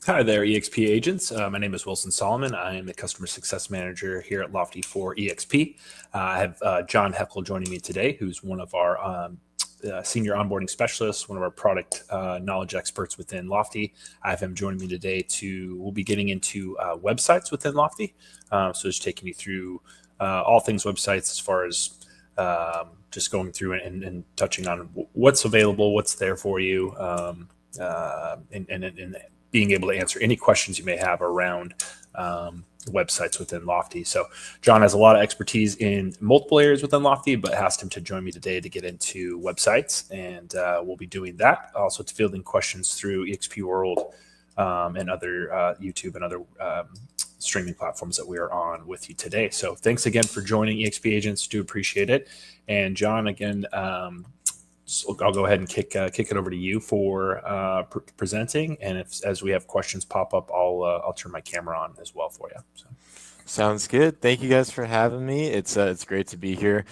Hi there, EXP agents. My name is Wilson Solomon. I am the customer success manager here at Lofty for EXP. I have John Heckel joining me today, who's one of our senior onboarding specialists, one of our product knowledge experts within Lofty. I have him joining me today we'll be getting into websites within Lofty. So just taking you through all things websites as far as just going through and touching on what's available, what's there for you, and being able to answer any questions you may have around websites within Lofty. So John has a lot of expertise in multiple areas within Lofty, but asked him to join me today to get into websites, and we'll be doing that. Also to fielding questions through EXP World and other YouTube and other streaming platforms that we are on with you today. So thanks again for joining EXP agents. Do appreciate it. And John, again, so I'll go ahead and kick it over to you for presenting, and as we have questions pop up, I'll turn my camera on as well for you. So. Sounds good. Thank you guys for having me. It's great to be here.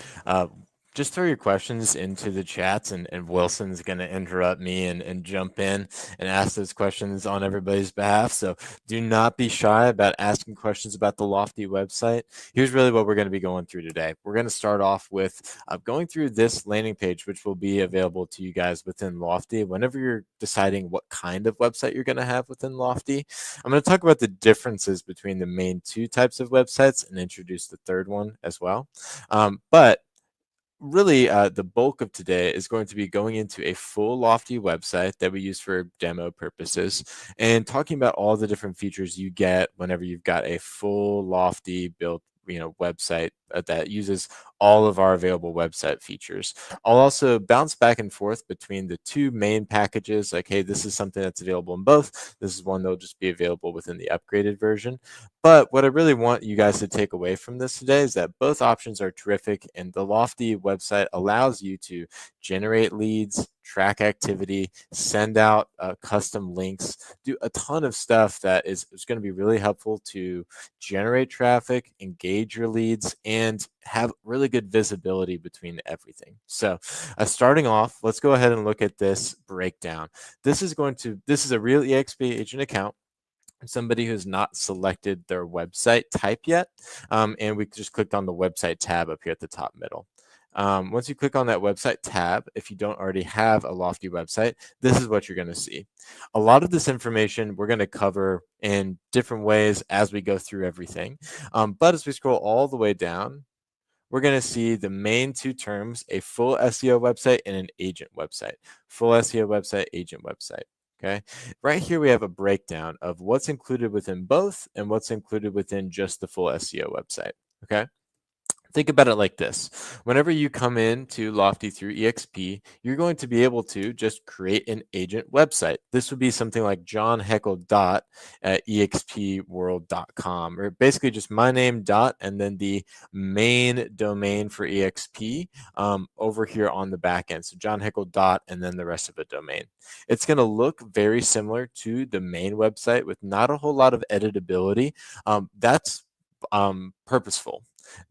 Just throw your questions into the chats, and Wilson's going to interrupt me and jump in and ask those questions on everybody's behalf. So do not be shy about asking questions about the Lofty website. Here's really what we're going to be going through today. We're going to start off with going through this landing page, which will be available to you guys within Lofty whenever you're deciding what kind of website you're going to have within Lofty. I'm going to talk about the differences between the main two types of websites and introduce the third one as well. But really, the bulk of today is going to be going into a full Lofty website that we use for demo purposes and talking about all the different features you get whenever you've got a full Lofty built website that uses all of our available website features. I'll also bounce back and forth between the two main packages, like, hey, this is something that's available in both. This is one that'll just be available within the upgraded version. But what I really want you guys to take away from this today is that both options are terrific, and the Lofty website allows you to generate leads, track activity, send out custom links, do a ton of stuff that is going to be really helpful to generate traffic, engage your leads, and have really good visibility between everything. So starting off, let's go ahead and look at this breakdown. This is a real EXP agent account. Somebody who's not selected their website type yet, and we just clicked on the website tab up here at the top middle. Once you click on that website tab, if you don't already have a Lofty website, this is what you're going to see. A lot of this information we're going to cover in different ways as we go through everything. But as we scroll all the way down, we're going to see the main two terms, a full SEO website and an agent website. Full SEO website, agent website. Okay, right here we have a breakdown of what's included within both and what's included within just the full SEO website. Okay. Think about it like this. Whenever you come into Lofty through EXP, you're going to be able to just create an agent website. This would be something like johnheckel.expworld.com, or basically just my name dot and then the main domain for EXP over here on the back end. So johnheckel dot and then the rest of the domain. It's going to look very similar to the main website with not a whole lot of editability. That's purposeful.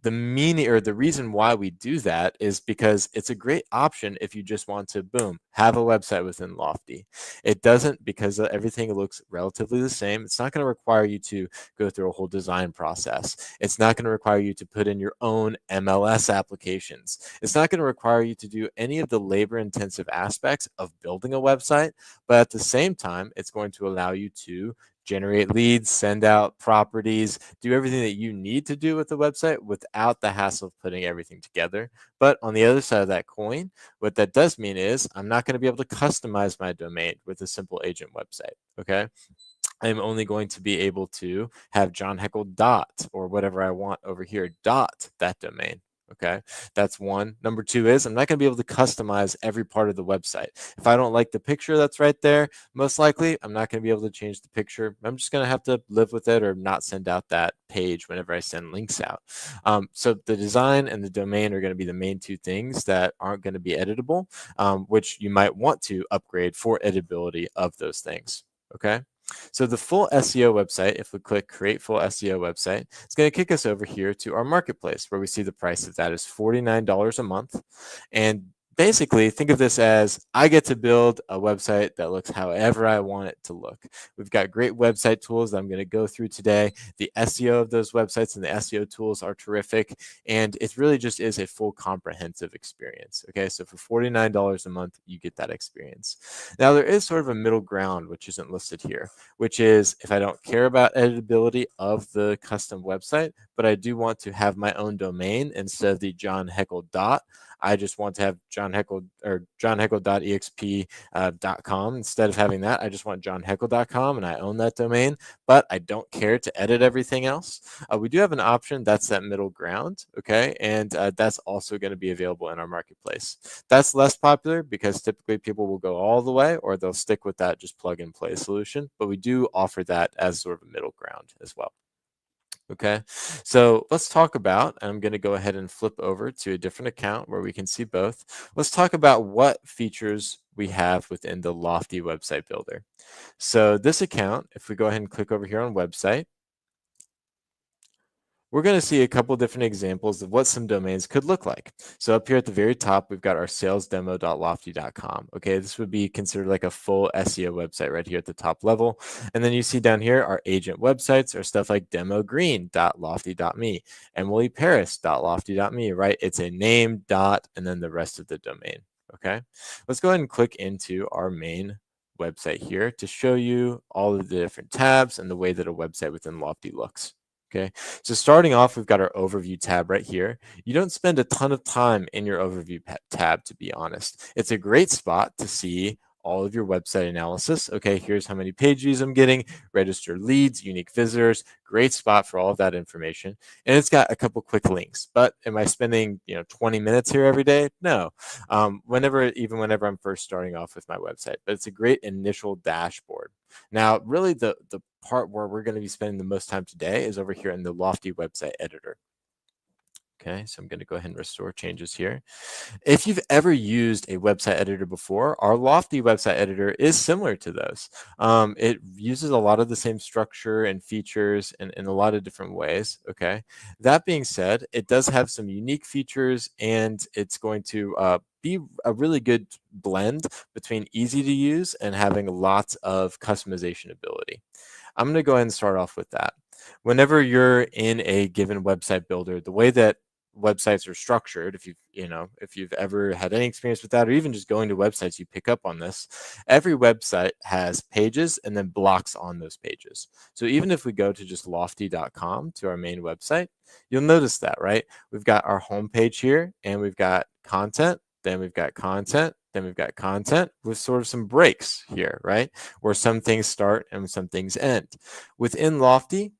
The meaning or the reason why we do that is because it's a great option if you just want to, boom, have a website within Lofty. It doesn't, because everything looks relatively the same. It's not going to require you to go through a whole design process. It's not going to require you to put in your own MLS applications. It's not going to require you to do any of the labor-intensive aspects of building a website, but at the same time, it's going to allow you to generate leads, send out properties, do everything that you need to do with the website without the hassle of putting everything together. But on the other side of that coin, what that does mean is I'm not going to be able to customize my domain with a simple agent website. Okay. I'm only going to be able to have John Heckel dot or whatever I want over here dot that domain. Okay, that's one. Number two is I'm not going to be able to customize every part of the website. If I don't like the picture that's right there, most likely I'm not going to be able to change the picture. I'm just going to have to live with it or not send out that page whenever I send links out. So the design and the domain are going to be the main two things that aren't going to be editable, which you might want to upgrade for editability of those things. Okay. So the full SEO website, if we click create full SEO website, it's going to kick us over here to our marketplace where we see the price of that is $49 a month. And basically, think of this as I get to build a website that looks however I want it to look. We've got great website tools that I'm going to go through today. The SEO of those websites and the SEO tools are terrific, and it really just is a full comprehensive experience. Okay, so for $49 a month, you get that experience. Now, there is sort of a middle ground, which isn't listed here, which is if I don't care about editability of the custom website, but I do want to have my own domain instead of the John Heckle dot. I just want to have John Heckle or johnheckle.exp.com. Instead of having that, I just want johnheckle.com and I own that domain, but I don't care to edit everything else. We do have an option that's that middle ground, okay? And that's also going to be available in our marketplace. That's less popular because typically people will go all the way or they'll stick with that just plug and play solution, but we do offer that as sort of a middle ground as well. Okay, so let's talk about, and I'm going to go ahead and flip over to a different account where we can see both. Let's talk about what features we have within the Lofty website builder. So this account, if we go ahead and click over here on website, we're going to see a couple different examples of what some domains could look like. So up here at the very top, we've got our salesdemo.lofty.com. Okay, this would be considered like a full SEO website right here at the top level. And then you see down here, our agent websites are stuff like demogreen.lofty.me, emilyparis.lofty.me, right? It's a name, dot, and then the rest of the domain. Okay, let's go ahead and click into our main website here to show you all of the different tabs and the way that a website within Lofty looks. Okay, so starting off, we've got our overview tab right here. You don't spend a ton of time in your overview tab, to be honest. It's a great spot to see all of your website analysis. Okay, here's how many page views I'm getting, registered leads, unique visitors, great spot for all of that information. And it's got a couple quick links, but am I spending 20 minutes here every day? No, even whenever I'm first starting off with my website, but it's a great initial dashboard. Now, really the part where we're going to be spending the most time today is over here in the Lofty website editor. Okay, so I'm going to go ahead and restore changes here. If you've ever used a website editor before, our Lofty website editor is similar to those. It uses a lot of the same structure and features in a lot of different ways. Okay, that being said, it does have some unique features, and it's going to be a really good blend between easy to use and having lots of customization ability. I'm going to go ahead and start off with that. Whenever you're in a given website builder, the way that websites are structured, if you've ever had any experience with that, or even just going to websites, you pick up on this. Every website has pages and then blocks on those pages. So even if we go to just lofty.com to our main website, you'll notice that, right? We've got our home page here, and we've got content, then we've got content, then we've got content with sort of some breaks here, right? Where some things start and some things end. Within Lofty,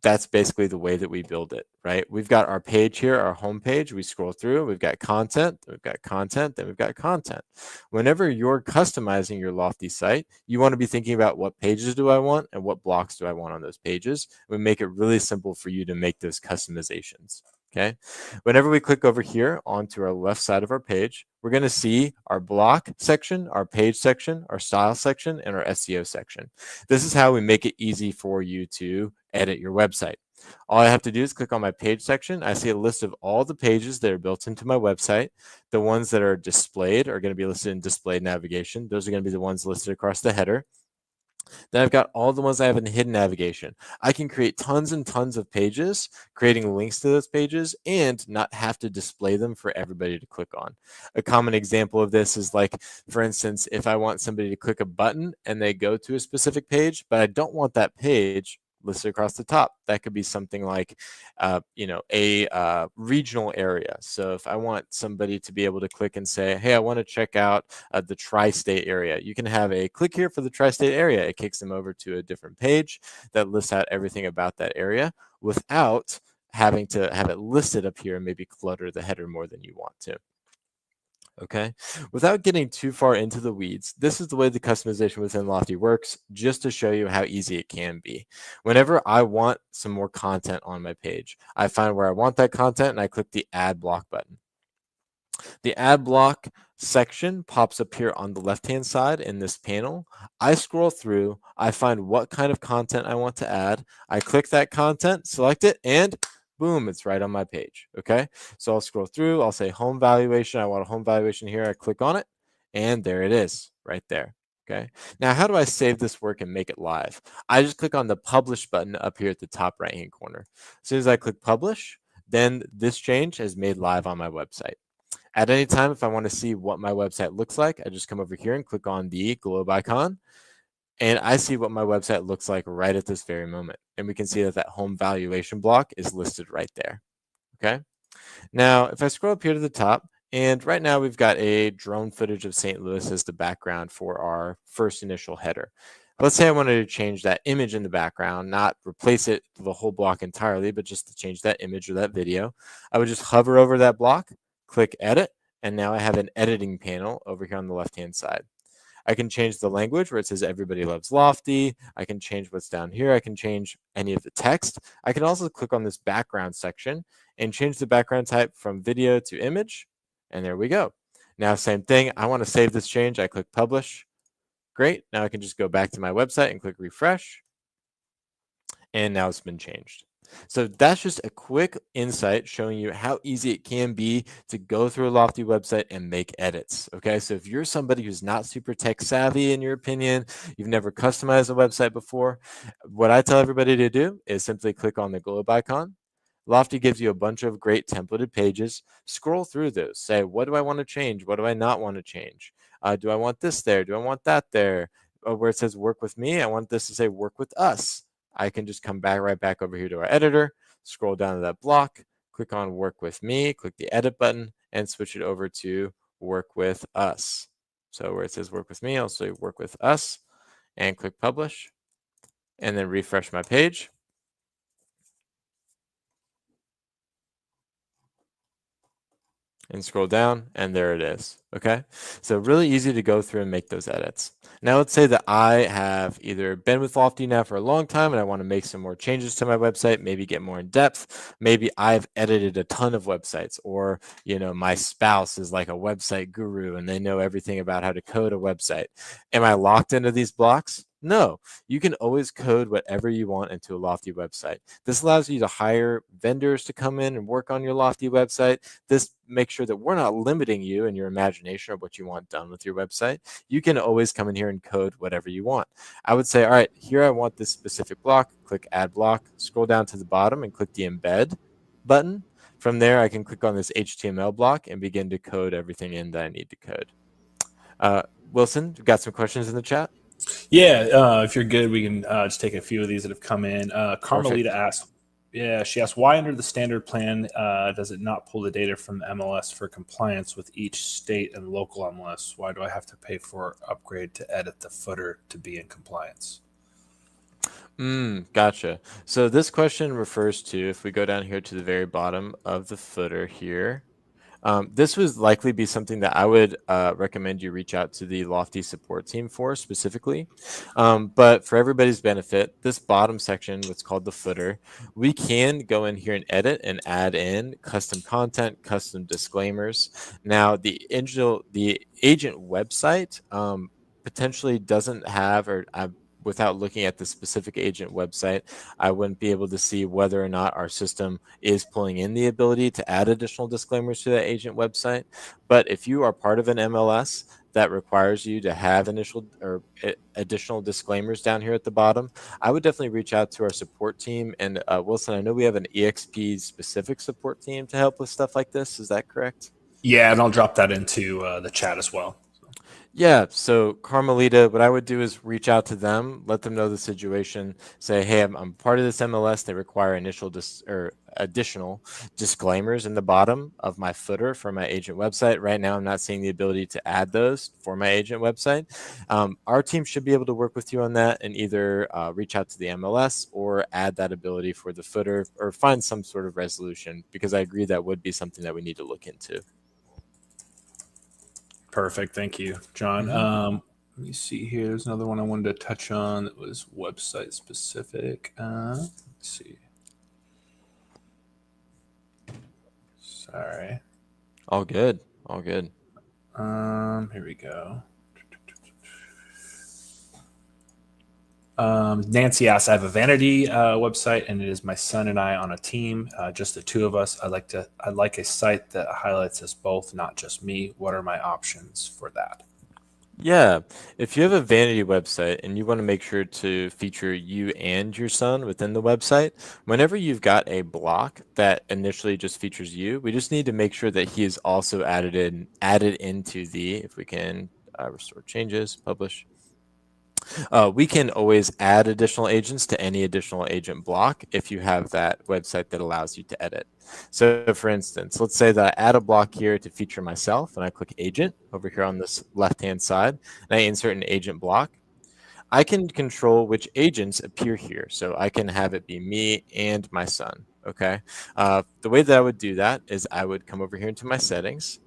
that's basically the way that we build it, right? We've got our page here, our home page. We scroll through, we've got content, we've got content, then we've got content. Whenever you're customizing your Lofty site, you want to be thinking about what pages do I want and what blocks do I want on those pages. We make it really simple for you to make those customizations. Okay, whenever we click over here onto our left side of our page, we're going to see our block section, our page section, our style section, and our SEO section. This is how we make it easy for you to edit your website. All I have to do is click on my page section. I see a list of all the pages that are built into my website. The ones that are displayed are going to be listed in displayed navigation. Those are going to be the ones listed across the header. Then I've got all the ones I have in hidden navigation. I can create tons and tons of pages, creating links to those pages, and not have to display them for everybody to click on. A common example of this is like, for instance, if I want somebody to click a button and they go to a specific page, but I don't want that page listed across the top. That could be something like, a regional area. So if I want somebody to be able to click and say, hey, I want to check out the tri-state area, you can have a click here for the tri-state area. It kicks them over to a different page that lists out everything about that area without having to have it listed up here and maybe clutter the header more than you want to. Okay, without getting too far into the weeds, this is the way the customization within Lofty works, just to show you how easy it can be. Whenever I want some more content on my page, I find where I want that content and I click the add block button. The add block section pops up here on the left-hand side in this panel. I scroll through, I find what kind of content I want to add. I click that content, select it, and boom, it's right on my page. Okay, so I'll scroll through, I'll say home valuation. I want a home valuation here. I click on it, and there it is right there. Okay, now how do I save this work and make it live? I just click on the publish button up here at the top right hand corner. As soon as I click publish, then this change is made live on my website. At any time, if I want to see what my website looks like, I just come over here and click on the globe icon, and I see what my website looks like right at this very moment. And we can see that that home valuation block is listed right there. Okay. Now, if I scroll up here to the top, and right now we've got a drone footage of St. Louis as the background for our first initial header. Let's say I wanted to change that image in the background, not replace it the whole block entirely, but just to change that image or that video. I would just hover over that block, click edit, and now I have an editing panel over here on the left-hand side. I can change the language where it says everybody loves Lofty. I can change what's down here. I can change any of the text. I can also click on this background section and change the background type from video to image. And there we go. Now, same thing. I want to save this change. I click publish. Great. Now I can just go back to my website and click refresh. And now it's been changed. So that's just a quick insight showing you how easy it can be to go through a Lofty website and make edits. Okay, so if you're somebody who's not super tech savvy, in your opinion, you've never customized a website before, what I tell everybody to do is simply click on the globe icon. Lofty gives you a bunch of great templated pages. Scroll through those. Say, what do I want to change? What do I not want to change? Do I want this there? Do I want that there? Where it says work with me, I want this to say work with us. I can just come back right back over here to our editor, scroll down to that block, click on work with me, click the edit button, and switch it over to work with us. So where it says work with me, I'll say work with us and click publish and then refresh my page. And scroll down, and there it is. Okay, so really easy to go through and make those edits. Now let's say that I have either been with Lofty now for a long time and I want to make some more changes to my website, maybe get more in depth. Maybe I've edited a ton of websites, or my spouse is like a website guru and they know everything about how to code a website. Am I locked into these blocks? No, you can always code whatever you want into a Lofty website. This allows you to hire vendors to come in and work on your Lofty website. This makes sure that we're not limiting you in your imagination of what you want done with your website. You can always come in here and code whatever you want. I would say, all right, here I want this specific block, click add block, scroll down to the bottom and click the embed button. From there, I can click on this HTML block and begin to code everything in that I need to code. Wilson, we've got some questions in the chat. Yeah, if you're good, we can just take a few of these that have come in. Carmelita asks, she asked, why under the standard plan does it not pull the data from the MLS for compliance with each state and local MLS? Why do I have to pay for upgrade to edit the footer to be in compliance? Gotcha. So this question refers to, if we go down here to the very bottom of the footer here, this would likely be something that I would recommend you reach out to the Lofty support team for specifically. But for everybody's benefit, this bottom section, what's called the footer, we can go in here and edit and add in custom content, custom disclaimers. Now, the agent website potentially doesn't have, or without looking at the specific agent website, I wouldn't be able to see whether or not our system is pulling in the ability to add additional disclaimers to that agent website. But if you are part of an MLS that requires you to have initial or additional disclaimers down here at the bottom, I would definitely reach out to our support team. And Wilson, I know we have an EXP specific support team to help with stuff like this. Is that correct? Yeah, and I'll drop that into the chat as well. Yeah, so Carmelita, what I would do is reach out to them, let them know the situation, say, hey, I'm part of this MLS. They require additional disclaimers in the bottom of my footer for my agent website. Right now, I'm not seeing the ability to add those for my agent website. Our team should be able to work with you on that and either reach out to the MLS or add that ability for the footer or find some sort of resolution, because I agree that would be something that we need to look into. Perfect. Thank you, John. Let me see here. There's another one I wanted to touch on that was website specific. Let's see. Sorry. All good. All good. Here we go. Nancy asks, I have a vanity website, and it is my son and I on a team, just the two of us. I'd like a site that highlights us both, not just me. What are my options for that? Yeah, if you have a vanity website and you want to make sure to feature you and your son within the website, whenever you've got a block that initially just features you, we just need to make sure that he is also added into the, if we can restore changes, publish. We can always add additional agents to any additional agent block if you have that website that allows you to edit. So for instance, let's say that I add a block here to feature myself and I click agent over here on this left-hand side and I insert an agent block. I can control which agents appear here. So I can have it be me and my son. Okay. The way that I would do that is I would come over here into my settings.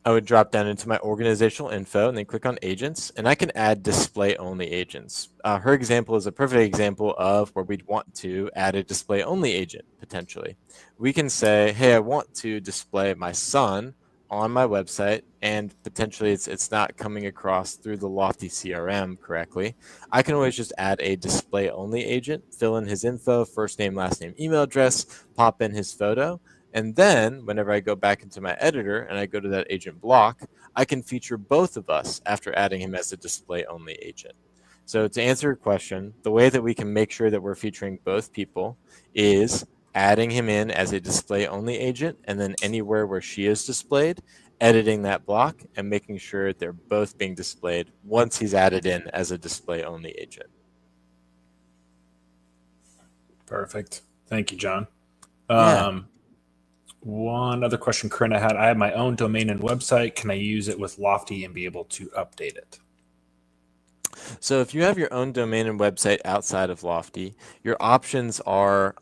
I would drop down into my organizational info and then click on agents, and I can add display only agents. Her example is a perfect example of where we'd want to add a display only agent potentially. We can say, hey, I want to display my son on my website, and potentially it's not coming across through the Lofty CRM correctly. I can always just add a display only agent, fill in his info, first name, last name, email address, pop in his photo. And then whenever I go back into my editor and I go to that agent block, I can feature both of us after adding him as a display only agent. So to answer your question, the way that we can make sure that we're featuring both people is adding him in as a display only agent, and then anywhere where she is displayed, editing that block and making sure they're both being displayed once he's added in as a display only agent. Perfect. Thank you, John. Yeah. One other question Corinna had. I have my own domain and website. Can I use it with Lofty and be able to update it? So if you have your own domain and website outside of Lofty, your options are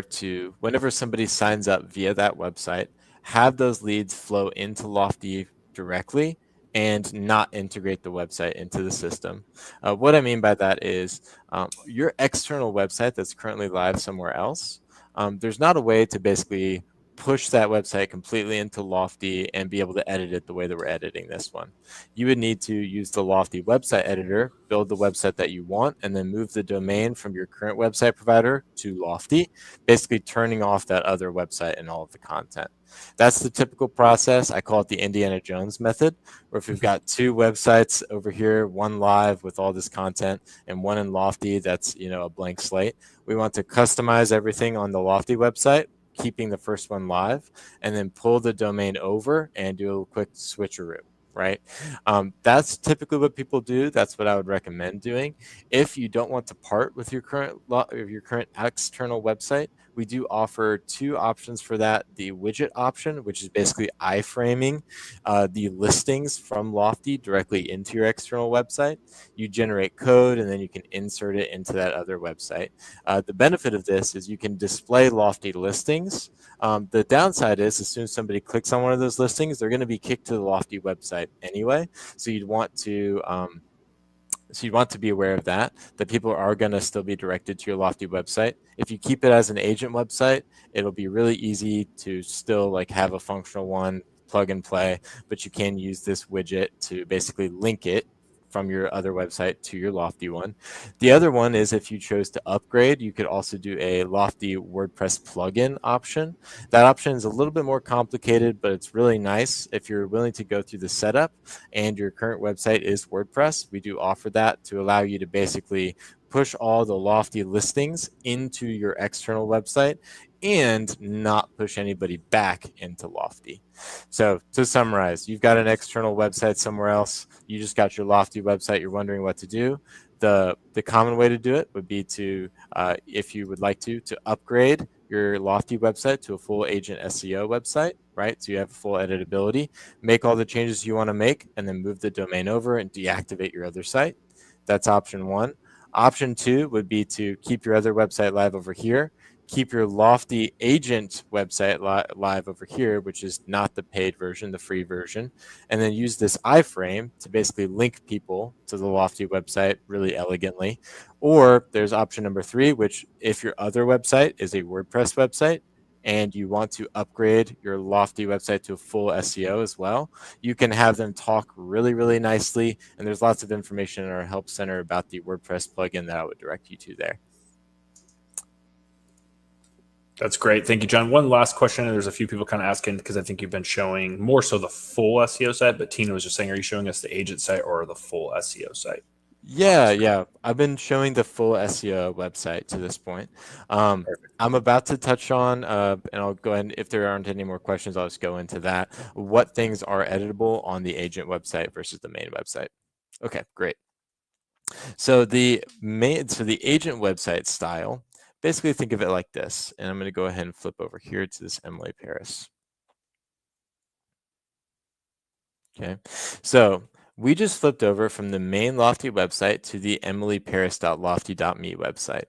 to, whenever somebody signs up via that website, have those leads flow into Lofty directly and not integrate the website into the system. What I mean by that is your external website that's currently live somewhere else, there's not a way to basically push that website completely into Lofty and be able to edit it the way that we're editing this one. You would need to use the Lofty website editor, build the website that you want, and then move the domain from your current website provider to Lofty, basically turning off that other website and all of the content. That's the typical process. I call it the Indiana Jones method, where if we've got two websites over here, one live with all this content and one in Lofty that's, a blank slate, we want to customize everything on the Lofty website, keeping the first one live, and then pull the domain over and do a quick switcheroo, right? That's typically what people do. That's what I would recommend doing. If you don't want to part with your current external website, we do offer two options for that. The widget option, which is basically iframing the listings from Lofty directly into your external website. You generate code and then you can insert it into that other website. The benefit of this is you can display Lofty listings. The downside is as soon as somebody clicks on one of those listings, they're going to be kicked to the Lofty website anyway. So you'd want to be aware of that people are going to still be directed to your Lofty website. If you keep it as an agent website, it'll be really easy to still have a functional one, plug and play, but you can use this widget to basically link it from your other website to your Lofty one. The other one is if you chose to upgrade, you could also do a Lofty WordPress plugin option. That option is a little bit more complicated, but it's really nice if you're willing to go through the setup and your current website is WordPress. We do offer that to allow you to basically push all the Lofty listings into your external website and not push anybody back into Lofty. So to summarize, you've got an external website somewhere else. You just got your Lofty website. You're wondering what to do. The common way to do it would be to, if you would like to upgrade your Lofty website to a full agent SEO website, right? So you have full editability, make all the changes you want to make, and then move the domain over and deactivate your other site. That's option one. Option two would be to keep your other website live over here, keep your Lofty agent website live over here, which is not the paid version, the free version, and then use this iframe to basically link people to the Lofty website really elegantly. Or there's option number three, which if your other website is a WordPress website and you want to upgrade your Lofty website to a full SEO as well, you can have them talk really, really nicely. And there's lots of information in our help center about the WordPress plugin that I would direct you to there. That's great. Thank you, John. One last question. There's a few people kind of asking, because I think you've been showing more so the full SEO site, but Tina was just saying, are you showing us the agent site or the full SEO site? Yeah. I've been showing the full SEO website to this point. I'm about to touch on, and I'll go ahead, if there aren't any more questions, I'll just go into that. What things are editable on the agent website versus the main website? Okay, great. So the agent website style, basically think of it like this, and I'm going to go ahead and flip over here to this Emily Paris. Okay, so we just flipped over from the main Lofty website to the emilyparis.lofty.me website.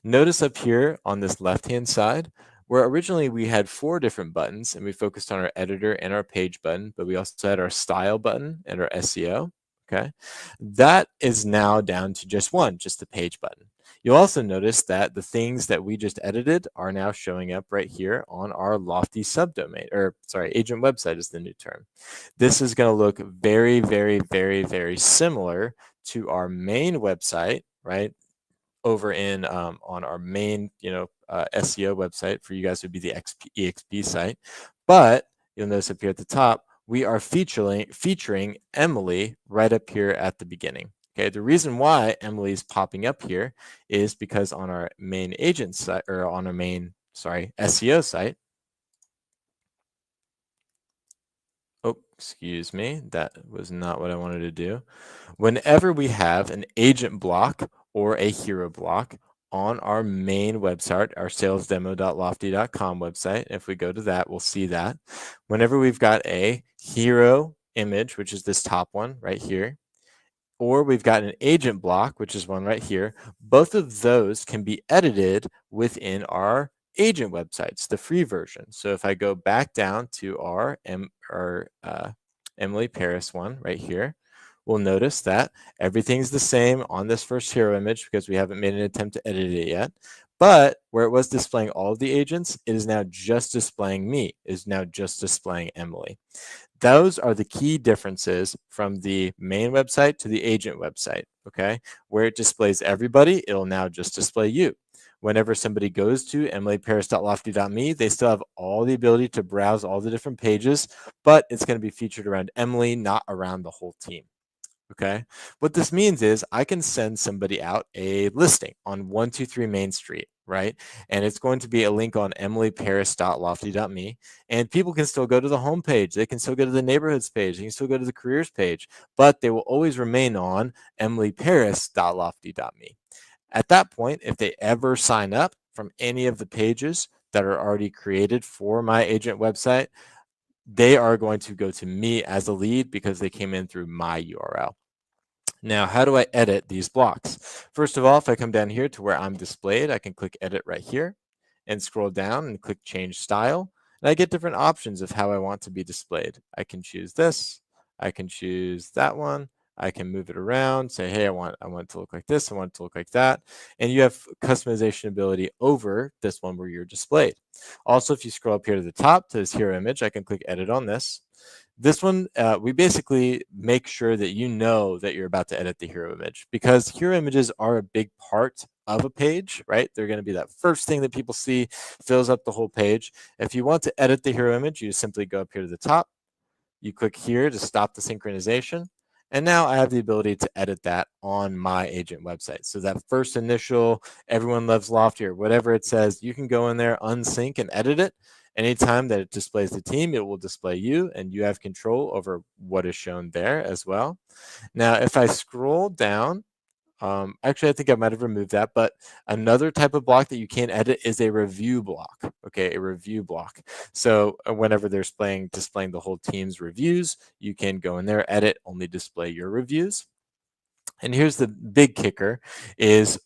Notice up here on this left-hand side, where originally we had 4 different buttons, and we focused on our editor and our page button, but we also had our style button and our SEO. Okay, that is now down to just one, just the page button. You'll also notice that the things that we just edited are now showing up right here on our Lofty subdomain, or sorry, agent website is the new term. This is going to look very, very, very, very similar to our main website, right? Over in on our main, SEO website for you guys would be the EXP site, but you'll notice up here at the top, we are featuring Emily right up here at the beginning. Okay, the reason why Emily is popping up here is because on our main agent site, or on our main, SEO site. Oh, excuse me, that was not what I wanted to do. Whenever we have an agent block or a hero block on our main website, our salesdemo.lofty.com website, if we go to that, we'll see that. Whenever we've got a hero image, which is this top one right here, or we've got an agent block, which is one right here, both of those can be edited within our agent websites, the free version. So if I go back down to our Emily Paris one right here, we'll notice that everything's the same on this first hero image because we haven't made an attempt to edit it yet. But where it was displaying all of the agents, it is now just displaying me, it is now just displaying Emily. Those are the key differences from the main website to the agent website, okay? Where it displays everybody, it'll now just display you. Whenever somebody goes to emilyparis.lofty.me, they still have all the ability to browse all the different pages, but it's going to be featured around Emily, not around the whole team. Okay, what this means is I can send somebody out a listing on 123 Main Street, right? And it's going to be a link on emilyparis.lofty.me, and people can still go to the home page. They can still go to the neighborhoods page. They can still go to the careers page, but they will always remain on emilyparis.lofty.me. At that point, if they ever sign up from any of the pages that are already created for my agent website, they are going to go to me as a lead because they came in through my URL. Now, how do I edit these blocks? First of all, if I come down here to where I'm displayed, I can click edit right here and scroll down and click change style. And I get different options of how I want to be displayed. I can choose this. I can choose that one. I can move it around, say, hey, I want it to look like this. I want it to look like that. And you have customization ability over this one where you're displayed. Also, if you scroll up here to the top to this hero image, I can click edit on this. This one, we basically make sure that you know that you're about to edit the hero image, because hero images are a big part of a page, right? They're going to be that first thing that people see, fills up the whole page. If you want to edit the hero image, you simply go up here to the top. You click here to stop the synchronization. And now I have the ability to edit that on my agent website. So that first initial, everyone loves Lofty or whatever it says, you can go in there, unsync and edit it. Anytime that it displays the team, it will display you, and you have control over what is shown there as well. Now, if I scroll down, actually, I think I might have removed that, but another type of block that you can edit is a review block. Okay, a review block. So whenever they're displaying the whole team's reviews, you can go in there, edit, only display your reviews. And here's the big kicker is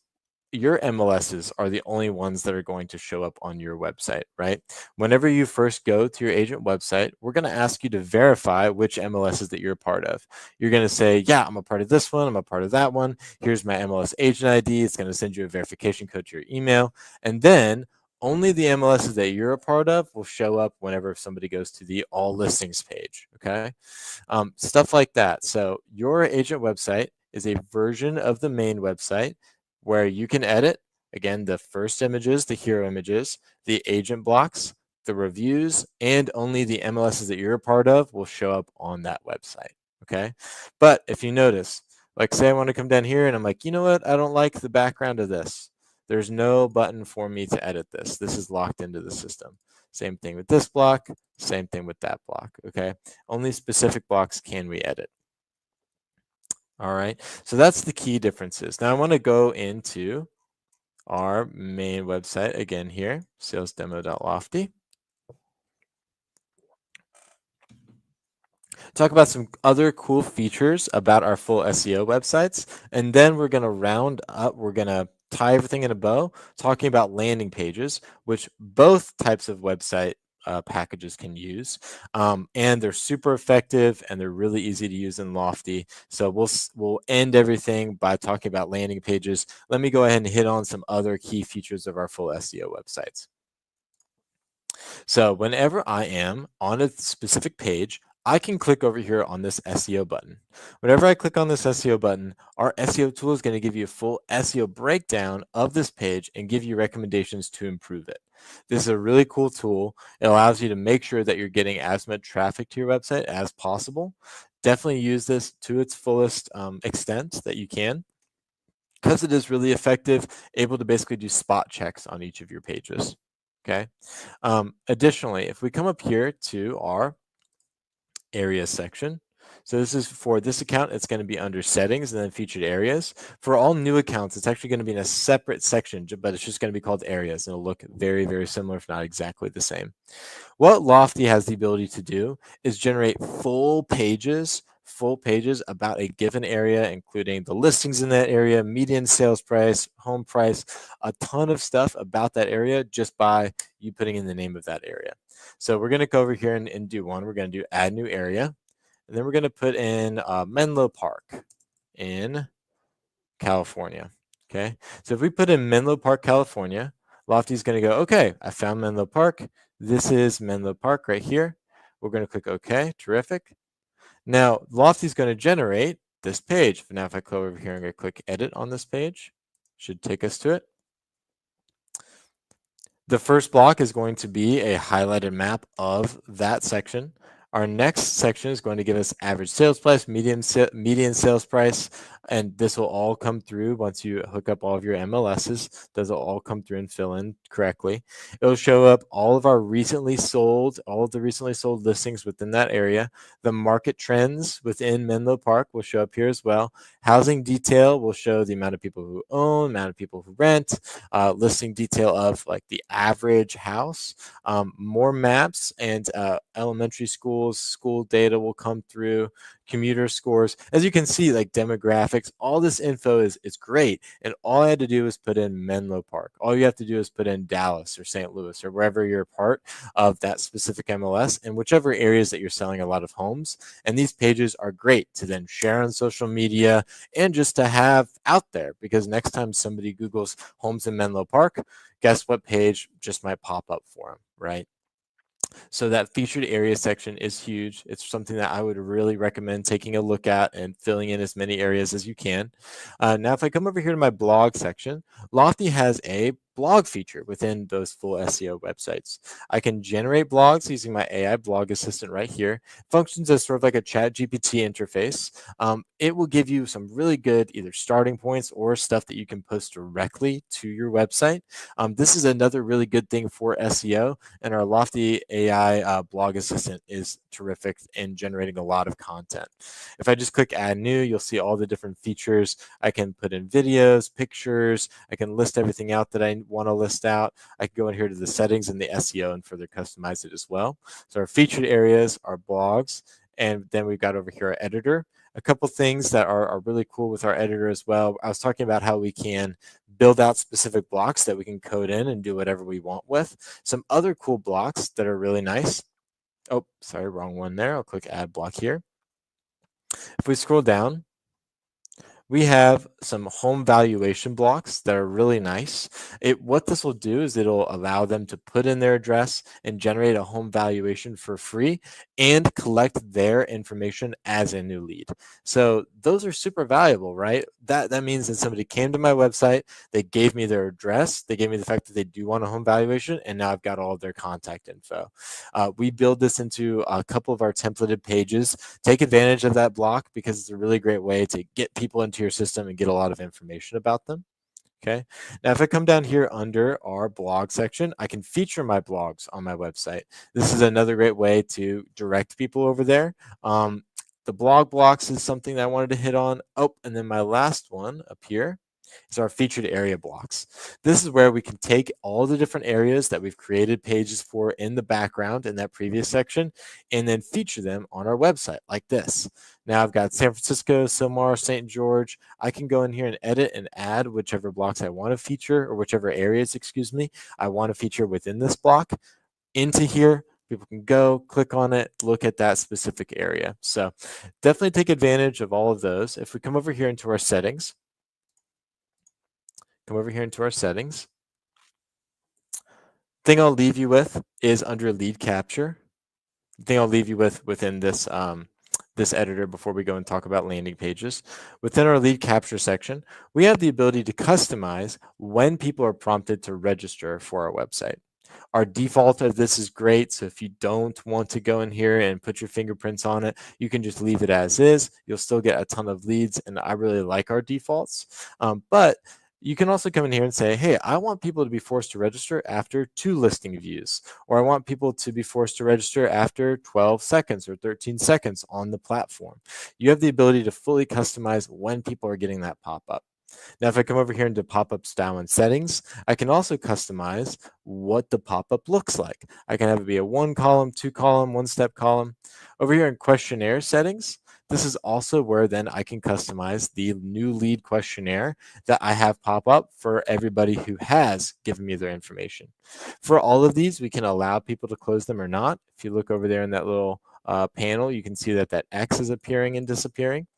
your MLSs are the only ones that are going to show up on your website, right? Whenever you first go to your agent website, we're going to ask you to verify which MLSs that you're a part of. You're going to say, yeah, I'm a part of this one. I'm a part of that one. Here's my MLS agent ID. It's going to send you a verification code to your email. And then only the MLSs that you're a part of will show up whenever somebody goes to the all listings page, okay? Stuff like that. So your agent website is a version of the main website where you can edit, again, the first images, the hero images, the agent blocks, the reviews, and only the MLSs that you're a part of will show up on that website, okay? But if you notice, like say I want to come down here and I'm like, you know what, I don't like the background of this. There's no button for me to edit this. This is locked into the system. Same thing with this block, same thing with that block, okay? Only specific blocks can we edit. All right, so that's the key differences. Now I want to go into our main website again here, salesdemo.lofty. Talk about some other cool features about our full SEO websites, and then we're going to round up, we're going to tie everything in a bow, talking about landing pages, which both types of website packages can use, and they're super effective and they're really easy to use in Lofty. So we'll end everything by talking about landing pages. Let me go ahead and hit on some other key features of our full SEO websites. So whenever I am on a specific page, I can click over here on this SEO button. Whenever I click on this SEO button, our SEO tool is going to give you a full SEO breakdown of this page and give you recommendations to improve it. This is a really cool tool. It allows you to make sure that you're getting as much traffic to your website as possible. Definitely use this to its fullest extent that you can, because it is really effective, able to basically do spot checks on each of your pages. Okay. Additionally, if we come up here to our area section, so this is for this account, it's going to be under settings and then featured areas. For all new accounts, it's actually going to be in a separate section, but it's just going to be called areas. And it'll look very, very similar, if not exactly the same. What Lofty has the ability to do is generate full pages about a given area, including the listings in that area, median sales price, home price, a ton of stuff about that area just by you putting in the name of that area. So we're going to go over here and do one. We're going to do add new area. And then we're going to put in Menlo Park in California. Okay. So if we put in Menlo Park, California, Lofty's going to go, okay, I found Menlo Park. This is Menlo Park right here. We're going to click OK. Terrific. Now, Lofty's going to generate this page. Now, if I go over here and I click edit on this page, should take us to it. The first block is going to be a highlighted map of that section. Our next section is going to give us average sales price, median sales price, and this will all come through once you hook up all of your MLSs. Those will all come through and fill in correctly. It'll show up all of the recently sold listings within that area. The market trends within Menlo Park will show up here as well. Housing detail will show the amount of people who own, amount of people who rent, listing detail of like the average house. More maps and elementary schools, school data will come through, commuter scores. As you can see, like demographics, all this info is great. And all I had to do was put in Menlo Park. All you have to do is put in Dallas or St. Louis or wherever you're a part of that specific MLS and whichever areas that you're selling a lot of homes. And these pages are great to then share on social media and just to have out there, because next time somebody Googles homes in Menlo Park, guess what page just might pop up for them, right? So that featured area section is huge. It's something that I would really recommend taking a look at and filling in as many areas as you can. Now, if I come over here to my blog section, Lofty has a blog feature within those full SEO websites. I can generate blogs using my AI blog assistant right here. Functions as sort of like a chat GPT interface. It will give you some really good either starting points or stuff that you can post directly to your website. This is another really good thing for SEO, and our Lofty AI blog assistant is terrific in generating a lot of content. If I just click add new, you'll see all the different features. I can put in videos, pictures. I can list everything out that I want to list out. I can go in here to the settings and the SEO and further customize it as well. So our featured areas, our blogs, and then we've got over here our editor. A couple things that are really cool with our editor as well. I was talking about how we can build out specific blocks that we can code in and do whatever we want with. Some other cool blocks that are really nice. Oh, sorry, wrong one there. I'll click add block here. If we scroll down, we have some home valuation blocks that are really nice. What this will do is it'll allow them to put in their address and generate a home valuation for free and collect their information as a new lead. So those are super valuable, right? That means that somebody came to my website, they gave me their address, they gave me the fact that they do want a home valuation, and now I've got all of their contact info. We build this into a couple of our templated pages. Take advantage of that block because it's a really great way to get people into your system and get a lot of information about them. Okay. Now, if I come down here under our blog section, I can feature my blogs on my website. This is another great way to direct people over there. The blog blocks is something that I wanted to hit on. Oh, and then my last one up here is our featured area blocks. This is where we can take all the different areas that we've created pages for in the background in that previous section and then feature them on our website like this. Now I've got San Francisco, Silmar, St. George. I can go in here and edit and add whichever blocks I want to feature or whichever areas, excuse me, I want to feature within this block into here. People can go click on it, look at that specific area. So definitely take advantage of all of those. If we come over here into our settings, thing I'll leave you with is under lead capture. The thing I'll leave you with within this this editor before we go and talk about landing pages. Within our lead capture section, we have the ability to customize when people are prompted to register for our website. Our default of this is great. So if you don't want to go in here and put your fingerprints on it, you can just leave it as is. You'll still get a ton of leads, and I really like our defaults. But you can also come in here and say, hey, I want people to be forced to register after 2 listing views, or I want people to be forced to register after 12 seconds or 13 seconds on the platform. You have the ability to fully customize when people are getting that pop-up. Now, if I come over here into pop-up style and settings, I can also customize what the pop-up looks like. I can have it be a 1-column, 2-column, 1-step column. Over here in questionnaire settings, this is also where then I can customize the new lead questionnaire that I have pop up for everybody who has given me their information. For all of these, we can allow people to close them or not. If you look over there in that little panel, you can see that that X is appearing and disappearing.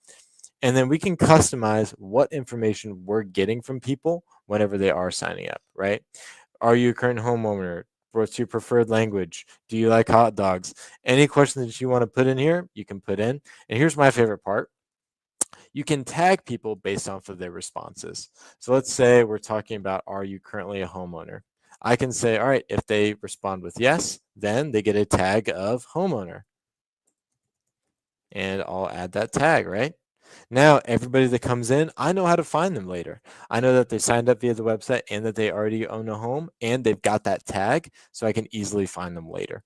And then we can customize what information we're getting from people whenever they are signing up, right? Are you a current homeowner? What's your preferred language? Do you like hot dogs? Any question that you want to put in here, you can put in. And here's my favorite part. You can tag people based off of their responses. So let's say we're talking about, are you currently a homeowner? I can say, all right, if they respond with yes, then they get a tag of homeowner. And I'll add that tag, right? Now, everybody that comes in, I know how to find them later. I know that they signed up via the website and that they already own a home and they've got that tag, so I can easily find them later.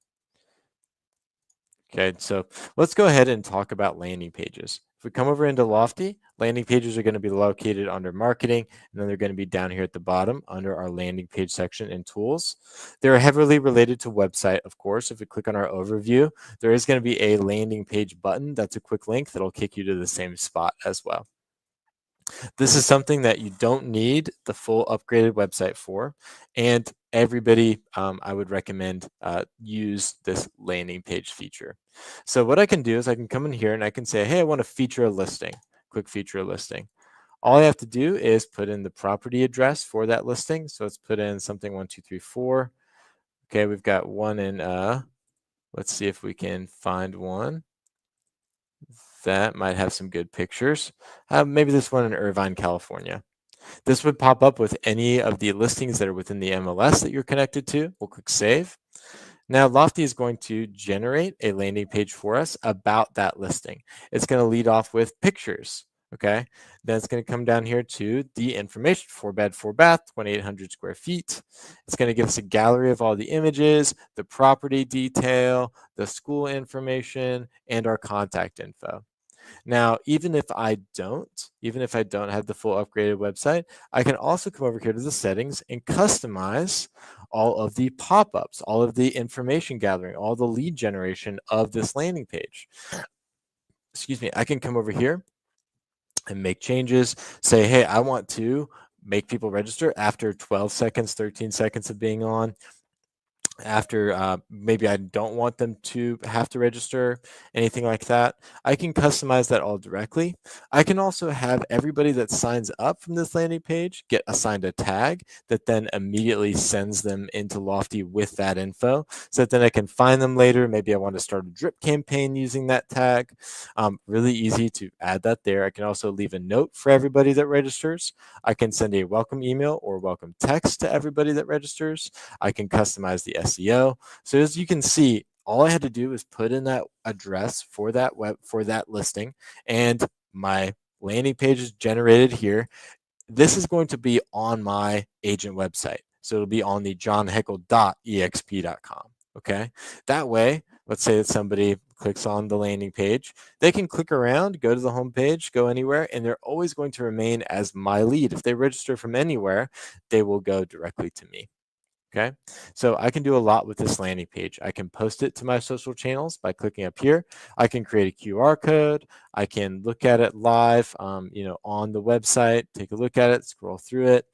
Okay, so let's go ahead and talk about landing pages. If we come over into Lofty, landing pages are going to be located under marketing, and then they're going to be down here at the bottom under our landing page section in tools. They're heavily related to website, of course. If we click on our overview, there is going to be a landing page button. That's a quick link that'll kick you to the same spot as well. This is something that you don't need the full upgraded website for, and everybody, I would recommend use this landing page feature. So what I can do is I can come in here and I can say, hey, I want to feature a listing, quick feature a listing. All I have to do is put in the property address for that listing. So let's put in something 1234. Okay, we've got one in, let's see if we can find one that might have some good pictures. Maybe this one in Irvine, California. This would pop up with any of the listings that are within the MLS that you're connected to. We'll click Save. Now, Lofty is going to generate a landing page for us about that listing. It's going to lead off with pictures. Okay, then it's going to come down here to the information: 4-bed, 4-bath, 2,800 square feet. It's going to give us a gallery of all the images, the property detail, the school information, and our contact info. Now, even if I don't have the full upgraded website, I can also come over here to the settings and customize all of the pop-ups, all of the information gathering, all the lead generation of this landing page. Excuse me, I can come over here and make changes, say, hey, I want to make people register after 12 seconds, 13 seconds of being on. after maybe I don't want them to have to register, anything like that, I can customize that all directly. I can also have everybody that signs up from this landing page get assigned a tag that then immediately sends them into Lofty with that info, so that then I can find them later. Maybe I want to start a drip campaign using that tag. Really easy to add that there. I can also leave a note for everybody that registers. I can send a welcome email or welcome text to everybody that registers. I can customize the SEO. So as you can see, all I had to do was put in that address for that listing, and my landing page is generated here. This is going to be on my agent website. So it'll be on the johnhickel.exp.com. Okay. That way, let's say that somebody clicks on the landing page, they can click around, go to the home page, go anywhere, and they're always going to remain as my lead. If they register from anywhere, they will go directly to me. Okay, so I can do a lot with this landing page. I can post it to my social channels by clicking up here. I can create a QR code. I can look at it live, on the website, take a look at it, scroll through it,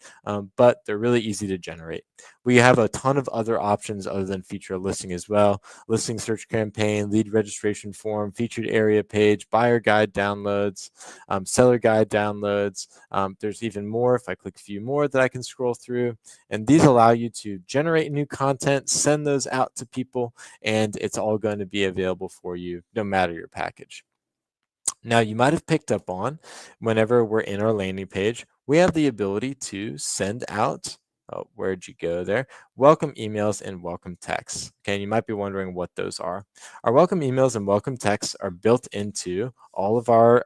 but they're really easy to generate. We have a ton of other options other than feature a listing as well. Listing search campaign, lead registration form, featured area page, buyer guide downloads, seller guide downloads. There's even more. If I click a few more that I can scroll through, and these allow you to generate new content, send those out to people, and it's all going to be available for you no matter your package. Now, you might have picked up on, whenever we're in our landing page, we have the ability to send out, where'd you go there? Welcome emails and welcome texts. Okay, and you might be wondering what those are. Our welcome emails and welcome texts are built into all of our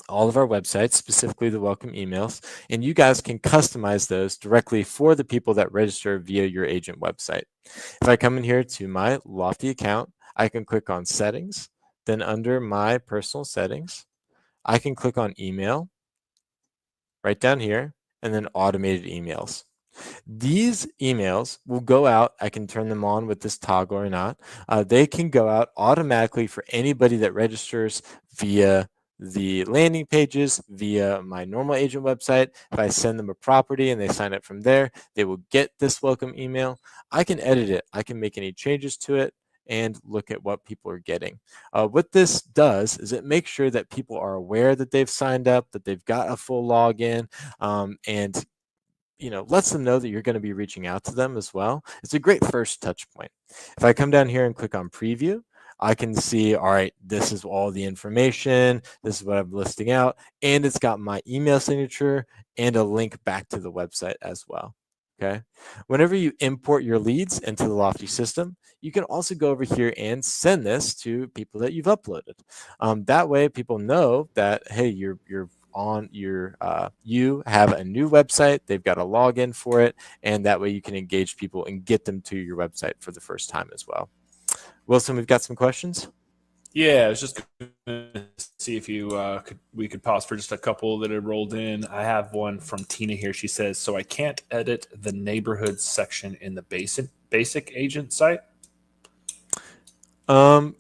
websites, specifically the welcome emails, and you guys can customize those directly for the people that register via your agent website. If I come in here to my Lofty account, I can click on settings, then under my personal settings, I can click on email right down here, and then automated emails. These emails will go out. I can turn them on with this toggle or not. They can go out automatically for anybody that registers via the landing pages, via my normal agent website. If I send them a property and they sign up from there, they will get this welcome email. I can edit it. I can make any changes to it and look at what people are getting. What this does is it makes sure that people are aware that they've signed up, that they've got a full login, and lets them know that you're going to be reaching out to them as well. It's a great first touch point. If I come down here and click on preview, I can see, all right, this is all the information. This is what I'm listing out. And it's got my email signature and a link back to the website as well. Okay. Whenever you import your leads into the Lofty system, you can also go over here and send this to people that you've uploaded. That way people know that, hey, you have a new website, they've got a login for it, and that way you can engage people and get them to your website for the first time as well. Wilson, we've got some questions. Yeah, I was just going to see if we could pause for just a couple that have rolled in. I have one from Tina here. She says, "So I can't edit the neighborhood section in the basic agent site."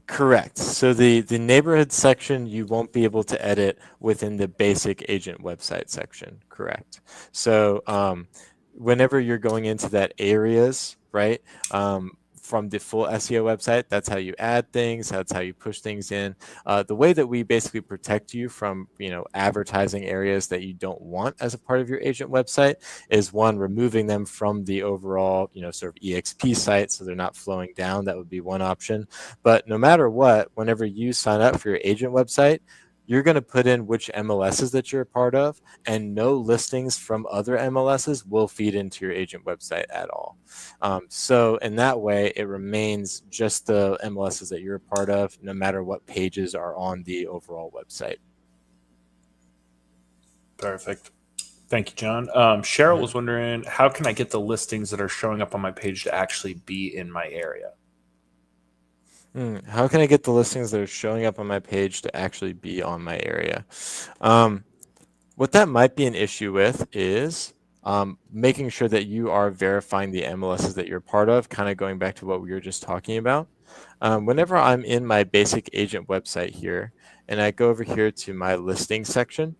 Correct. So the neighborhood section you won't be able to edit within the basic agent website section. Correct. So whenever you're going into that areas, right? From the full SEO website, that's how you add things, that's how you push things in. The way that we basically protect you from advertising areas that you don't want as a part of your agent website is, one, removing them from the overall sort of EXP site so they're not flowing down. That would be one option. But no matter what, whenever you sign up for your agent website, you're going to put in which MLSs that you're a part of, and no listings from other MLSs will feed into your agent website at all. So in that way, it remains just the MLSs that you're a part of, no matter what pages are on the overall website. Perfect. Thank you, John. Cheryl was wondering, how can I get the listings that are showing up on my page to actually be in my area? How can I get the listings that are showing up on my page to actually be on my area? What that might be an issue with is making sure that you are verifying the MLSs that you're part of, kind of going back to what we were just talking about. Whenever I'm in my basic agent website here, and I go over here to my listing section,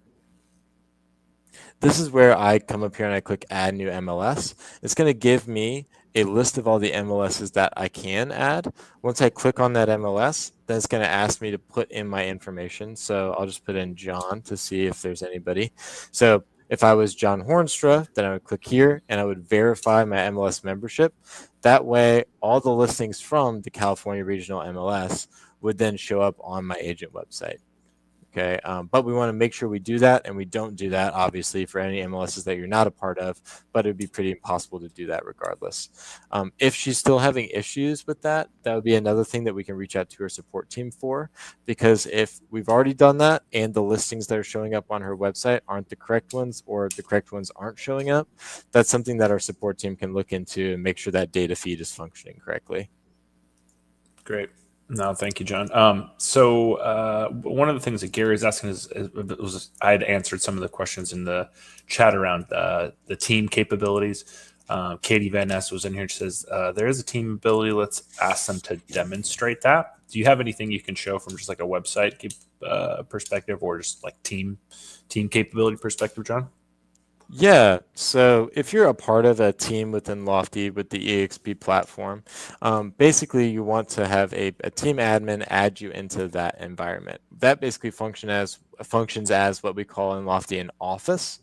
this is where I come up here and I click add new MLS. It's going to give me a list of all the MLSs that I can add. Once I click on that MLS, then it's going to ask me to put in my information. So I'll just put in John to see if there's anybody. So if I was John Hornstra, then I would click here and I would verify my MLS membership. That way, all the listings from the California Regional MLS would then show up on my agent website. Okay, but we want to make sure we do that, and we don't do that, obviously, for any MLSs that you're not a part of, but it'd be pretty impossible to do that regardless. If she's still having issues with that, that would be another thing that we can reach out to her support team for, because if we've already done that and the listings that are showing up on her website aren't the correct ones, or the correct ones aren't showing up, that's something that our support team can look into and make sure that data feed is functioning correctly. Great. No, thank you, John. So one of the things that Gary is asking was I had answered some of the questions in the chat around the team capabilities. Katie Van Ness was in here and says, there is a team ability. Let's ask them to demonstrate that. Do you have anything you can show from just like a website perspective or just like team capability perspective, John? Yeah, so if you're a part of a team within Lofty with the EXP platform, basically you want to have a team admin add you into that environment. That basically functions as what we call in Lofty an office.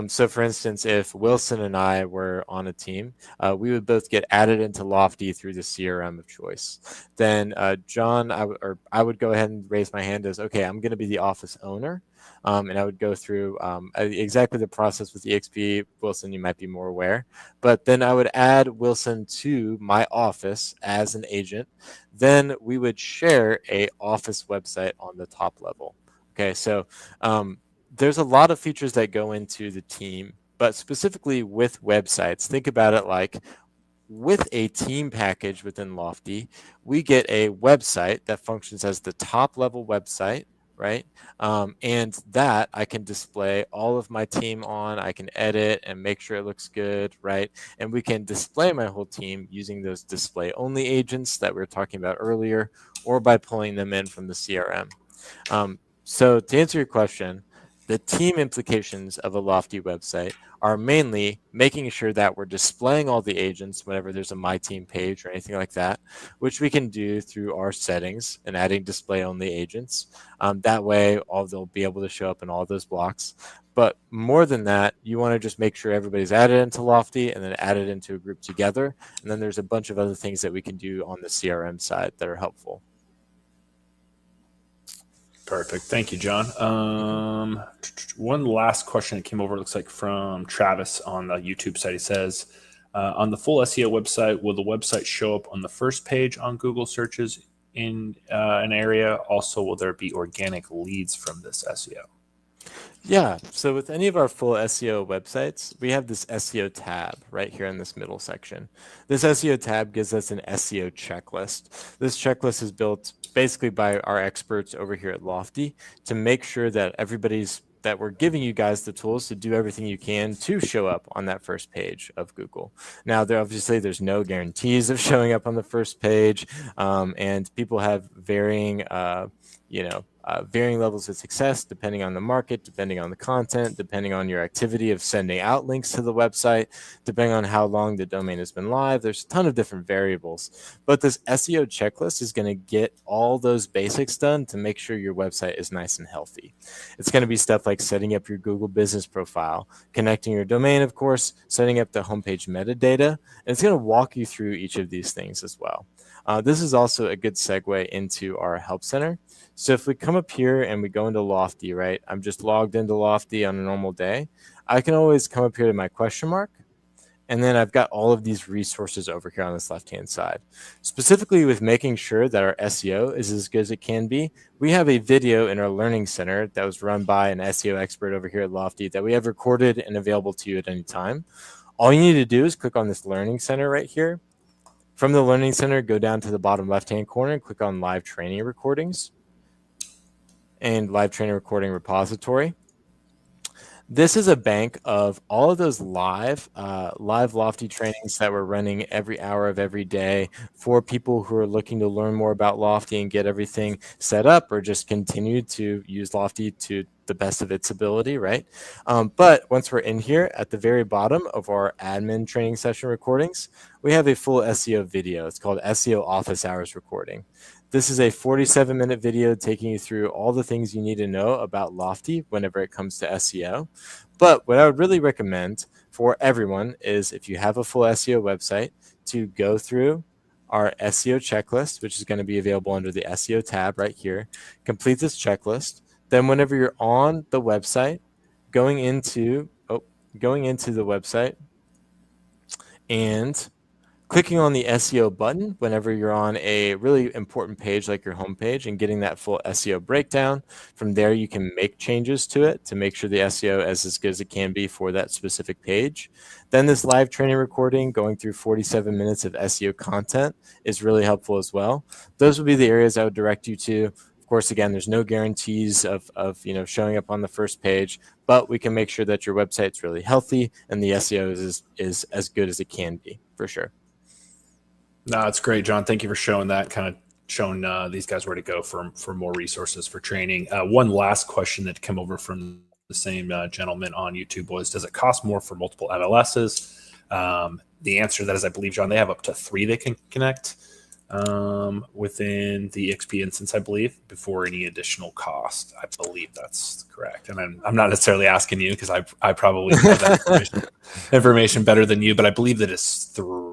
So for instance, if Wilson and I were on a team, we would both get added into Lofty through the CRM of choice. Then John, I would go ahead and raise my hand as, okay, I'm going to be the office owner. And I would go through exactly the process with EXP. Wilson, you might be more aware. But then I would add Wilson to my office as an agent. Then we would share a office website on the top level. Okay, so there's a lot of features that go into the team, but specifically with websites, think about it like with a team package within Lofty, we get a website that functions as the top level website, right? And that I can display all of my team on. I can edit and make sure it looks good, right? And we can display my whole team using those display only agents that we were talking about earlier, or by pulling them in from the CRM. So to answer your question, the team implications of a Lofty website are mainly making sure that we're displaying all the agents whenever there's a My Team page or anything like that, which we can do through our settings and adding display only agents. That way, they'll be able to show up in all those blocks. But more than that, you want to just make sure everybody's added into Lofty and then added into a group together. And then there's a bunch of other things that we can do on the CRM side that are helpful. Perfect. Thank you, John. One last question that came over, looks like from Travis on the YouTube site. He says, on the full SEO website, will the website show up on the first page on Google searches in an area? Also, will there be organic leads from this SEO? Yeah, so with any of our full SEO websites, we have this SEO tab right here in this middle section. This SEO tab gives us an SEO checklist. This checklist is built basically by our experts over here at Lofty to make sure that that we're giving you guys the tools to do everything you can to show up on that first page of Google. Now, there's no guarantees of showing up on the first page, and people have varying levels of success depending on the market, depending on the content, depending on your activity of sending out links to the website, depending on how long the domain has been live. There's a ton of different variables, but this SEO checklist is going to get all those basics done to make sure your website is nice and healthy. It's going to be stuff like setting up your Google business profile, connecting your domain, of course, setting up the homepage metadata, and it's going to walk you through each of these things as well. This is also a good segue into our help center. So if we come up here and we go into Lofty, right? I'm just logged into Lofty on a normal day. I can always come up here to my question mark, and then I've got all of these resources over here on this left-hand side. Specifically with making sure that our SEO is as good as it can be, we have a video in our learning center that was run by an SEO expert over here at Lofty that we have recorded and available to you at any time. All you need to do is click on this learning center right here. From the learning center, go down to the bottom left-hand corner and click on live training recordings and live training recording repository. This is a bank of all of those live Lofty trainings that we're running every hour of every day for people who are looking to learn more about Lofty and get everything set up, or just continue to use Lofty to the best of its ability, right? But once we're in here at the very bottom of our admin training session recordings, we have a full SEO video. It's called SEO Office Hours Recording. This is a 47-minute video taking you through all the things you need to know about Lofty whenever it comes to SEO. But what I would really recommend for everyone is, if you have a full SEO website, to go through our SEO checklist, which is going to be available under the SEO tab right here. Complete this checklist. Then whenever you're on the website, going into the website and clicking on the SEO button whenever you're on a really important page like your homepage, and getting that full SEO breakdown. From there, you can make changes to it to make sure the SEO is as good as it can be for that specific page. Then this live training recording going through 47 minutes of SEO content is really helpful as well. Those would be the areas I would direct you to. Of course, again, there's no guarantees of showing up on the first page, but we can make sure that your website's really healthy and the SEO is as good as it can be, for sure. No, it's great, John. Thank you for showing that, kind of showing these guys where to go for more resources for training. One last question that came over from the same gentleman on YouTube was, does it cost more for multiple MLSs? The answer to that is, I believe, John, they have up to 3 they can connect within the XP instance, I believe, before any additional cost. I believe that's correct. And I'm not necessarily asking you, because I probably know that information better than you, but I believe that it's 3.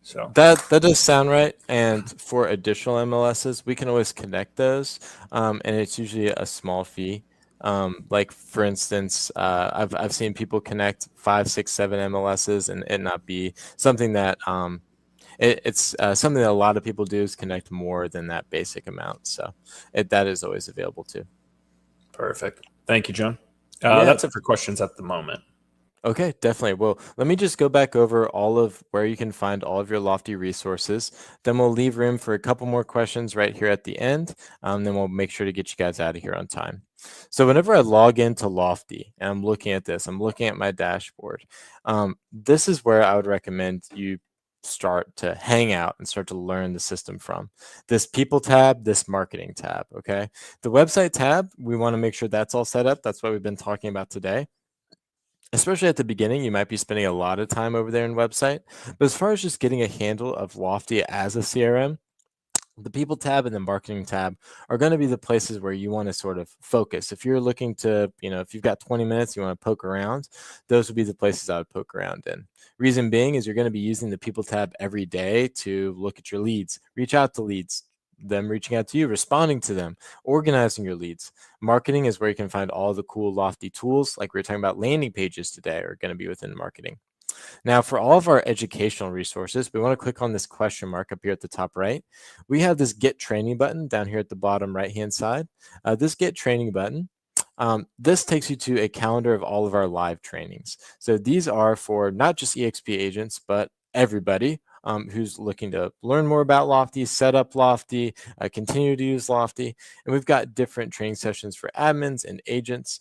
So that does sound right. And for additional MLSs, we can always connect those, and it's usually a small fee. Like for instance, I've seen people connect 5, 6, 7 MLSs and it not be something that it's something that a lot of people do, is connect more than that basic amount. So that is always available too. Perfect. Thank you, John. Yeah. That's it for questions at the moment. Okay, definitely. Well, let me just go back over all of where you can find all of your Lofty resources. Then we'll leave room for a couple more questions right here at the end. Then we'll make sure to get you guys out of here on time. So whenever I log into Lofty and I'm looking at this, I'm looking at my dashboard. This is where I would recommend you start to hang out and start to learn the system from. This people tab, this marketing tab, okay? The website tab, we want to make sure that's all set up. That's what we've been talking about today. Especially at the beginning, you might be spending a lot of time over there in website. But as far as just getting a handle of Lofty as a CRM, the people tab and the marketing tab are going to be the places where you want to sort of focus. If you're looking to, if you've got 20 minutes, you want to poke around, those would be the places I would poke around in. Reason being is you're going to be using the people tab every day to look at your leads, reach out to leads, them reaching out to you, responding to them, organizing your leads. Marketing is where you can find all the cool Lofty tools, like we were talking about. Landing pages today are going to be within marketing. Now, for all of our educational resources, we want to click on this question mark up here at the top right. We have this Get Training button down here at the bottom right-hand side. This Get Training button, this takes you to a calendar of all of our live trainings. So these are for not just EXP agents, but everybody who's looking to learn more about Lofty, set up Lofty, continue to use Lofty. And we've got different training sessions for admins and agents.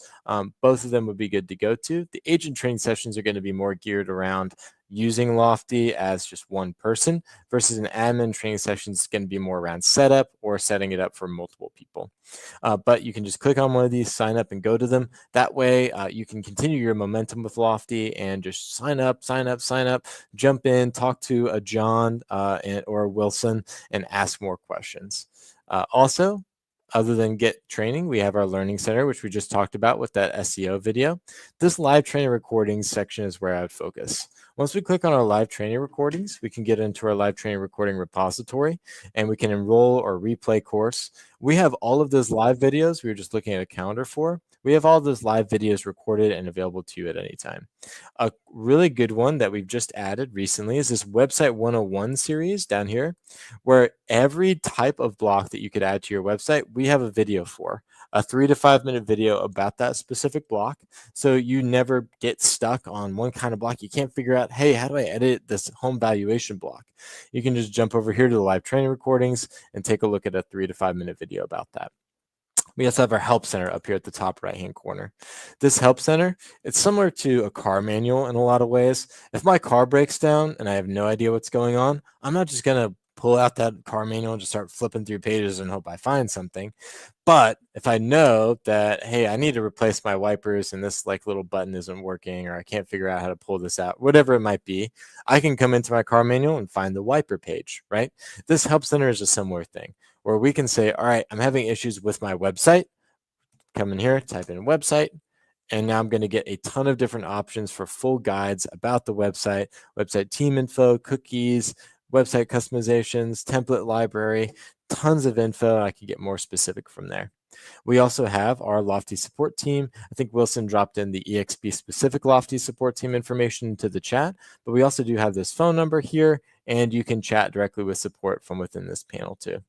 Both of them would be good to go to. The agent training sessions are going to be more geared around using Lofty as just one person, versus an admin training session is going to be more around setup or setting it up for multiple people. But you can just click on one of these, sign up, and go to them. That way you can continue your momentum with Lofty and just sign up, jump in, talk to a John or a Wilson, and ask more questions. Also, other than Get Training, we have our Learning Center, which we just talked about with that SEO video. This live training recordings section is where I would focus. Once we click on our live training recordings, we can get into our live training recording repository, and we can enroll or replay course. We have all of those live videos we were just looking at a calendar for. We have all those live videos recorded and available to you at any time. A really good one that we've just added recently is this Website 101 series down here, where every type of block that you could add to your website, we have a video for. A 3 to 5 minute video about that specific block. So you never get stuck on one kind of block. You can't figure out, hey, how do I edit this home valuation block? You can just jump over here to the live training recordings and take a look at a 3 to 5 minute video about that. We also have our help center up here at the top right-hand corner. This help center, it's similar to a car manual in a lot of ways. If my car breaks down and I have no idea what's going on, I'm not just going to pull out that car manual and just start flipping through pages and hope I find something. But if I know that, hey, I need to replace my wipers and this like little button isn't working, or I can't figure out how to pull this out, whatever it might be, I can come into my car manual and find the wiper page, right? This help center is a similar thing where we can say, all right, I'm having issues with my website. Come in here, type in website, and now I'm going to get a ton of different options for full guides about the website, website team info, cookies, website customizations, template library, tons of info. I can get more specific from there. We also have our Lofty support team. I think Wilson dropped in the EXP specific Lofty support team information into the chat, but we also do have this phone number here, and you can chat directly with support from within this panel too.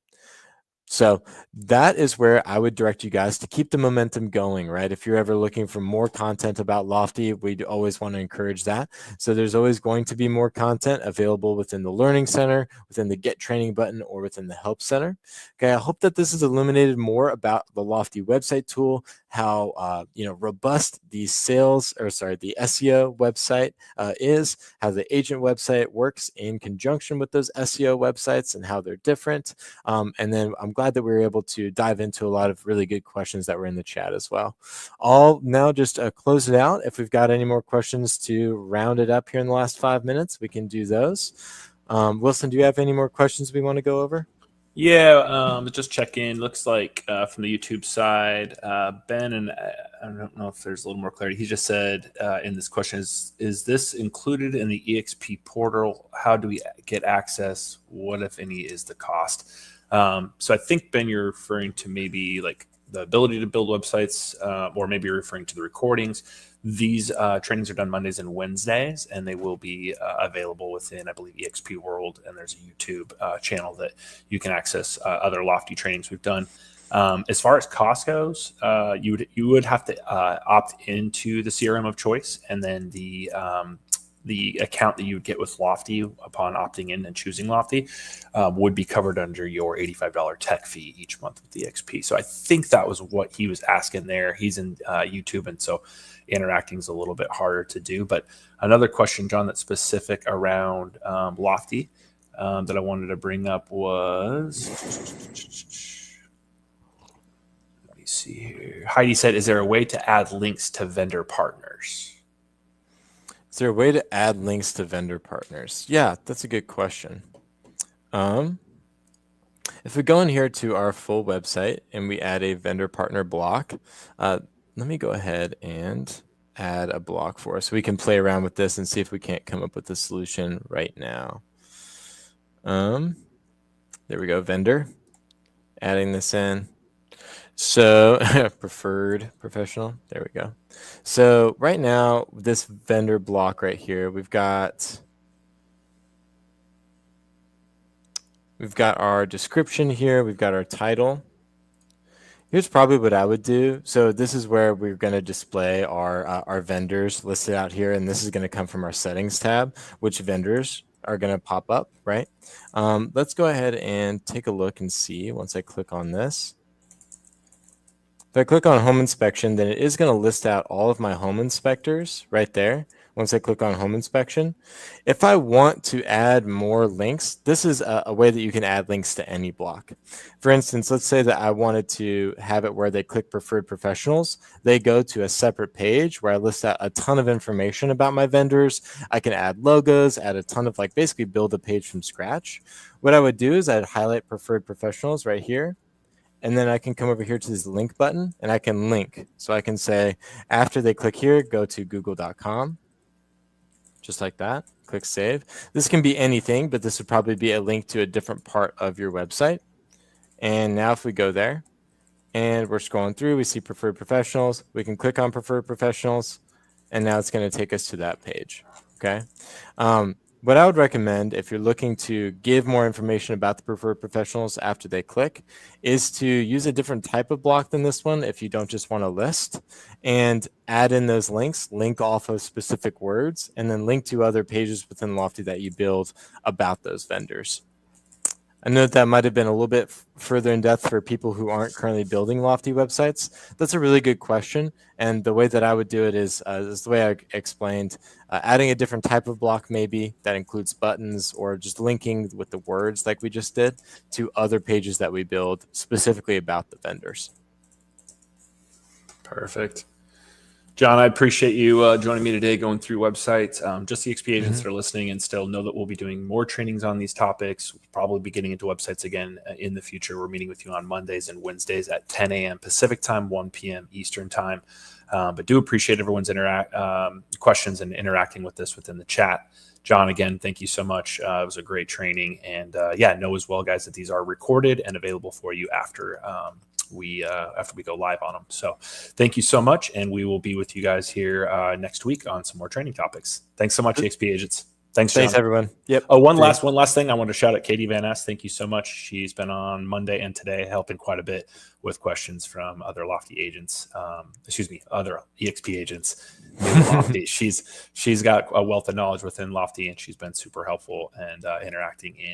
So that is where I would direct you guys to keep the momentum going, right? If you're ever looking for more content about Lofty, we'd always want to encourage that. So there's always going to be more content available within the Learning Center, within the Get Training button, or within the Help Center. Okay, I hope that this has illuminated more about the Lofty website tool, how robust the the SEO website is, how the agent website works in conjunction with those SEO websites and how they're different. And then I'm glad that we were able to dive into a lot of really good questions that were in the chat as well. I'll now just close it out. If we've got any more questions to round it up here in the last 5 minutes, we can do those. Wilson, do you have any more questions we want to go over? Yeah, just check in. Looks like from the YouTube side, Ben, and I don't know if there's a little more clarity. He just said in this question, is this included in the EXP portal? How do we get access? What, if any, is the cost? So I think, Ben, you're referring to maybe like the ability to build websites, or maybe you're referring to the recordings. These trainings are done Mondays and Wednesdays, and they will be available within, I believe, EXP World, and there's a YouTube channel that you can access other Lofty trainings we've done. As far as cost goes, you would have to opt into the CRM of choice, and then the account that you would get with Lofty upon opting in and choosing Lofty would be covered under your $85 tech fee each month with the XP. So I think that was what he was asking there. He's in YouTube, and so interacting is a little bit harder to do. But another question, John, that's specific around Lofty that I wanted to bring up was, let me see here. Heidi said, is there a way to add links to vendor partners? Is there a way to add links to vendor partners? Yeah, that's a good question. If we go in here to our full website and we add a vendor partner block, let me go ahead and add a block for us. We can play around with this and see if we can't come up with a solution right now. There we go, vendor. Adding this in. So preferred professional, there we go. So right now, this vendor block right here, we've got our description here, we've got our title. Here's probably what I would do. So this is where we're going to display our vendors listed out here, and this is going to come from our settings tab, which vendors are going to pop up, right? Let's go ahead and take a look and see once I click on this. If I click on home inspection, then it is going to list out all of my home inspectors right there. Once I click on home inspection, if I want to add more links, this is a way that you can add links to any block. For instance, let's say that I wanted to have it where they click preferred professionals. They go to a separate page where I list out a ton of information about my vendors. I can add logos, add a ton of basically build a page from scratch. What I would do is I'd highlight preferred professionals right here. And then I can come over here to this link button and I can link. So I can say, after they click here, go to google.com. Just like that, click save. This can be anything, but this would probably be a link to a different part of your website. And now if we go there and we're scrolling through, we see preferred professionals. We can click on preferred professionals, and now it's going to take us to that page. Okay. What I would recommend if you're looking to give more information about the preferred professionals after they click is to use a different type of block than this one if you don't just want to list, and add in those links, link off of specific words, and then link to other pages within Lofty that you build about those vendors. I know that might have been a little bit further in depth for people who aren't currently building Lofty websites. That's a really good question. And the way that I would do it is the way I explained, adding a different type of block maybe that includes buttons, or just linking with the words like we just did to other pages that we build specifically about the vendors. Perfect. John, I appreciate you joining me today, going through websites. Just the XP agents that are listening and still know that we'll be doing more trainings on these topics. We'll probably be getting into websites again in the future. We're meeting with you on Mondays and Wednesdays at 10 a.m. Pacific time, 1 p.m. Eastern time. But do appreciate everyone's questions and interacting with this within the chat. John, again, thank you so much. It was a great training. And yeah, know as well, guys, that these are recorded and available for you after we go live on them. So thank you so much. And we will be with you guys here next week on some more training topics. Thanks so much, XP agents. Thanks, John. Thanks, everyone. Yep. Oh, one last thing. I want to shout out Katie Van Ness. Thank you so much. She's been on Monday and today, helping quite a bit with questions from other Lofty agents. Other EXP agents. Lofty. She's got a wealth of knowledge within Lofty, and she's been super helpful and interacting in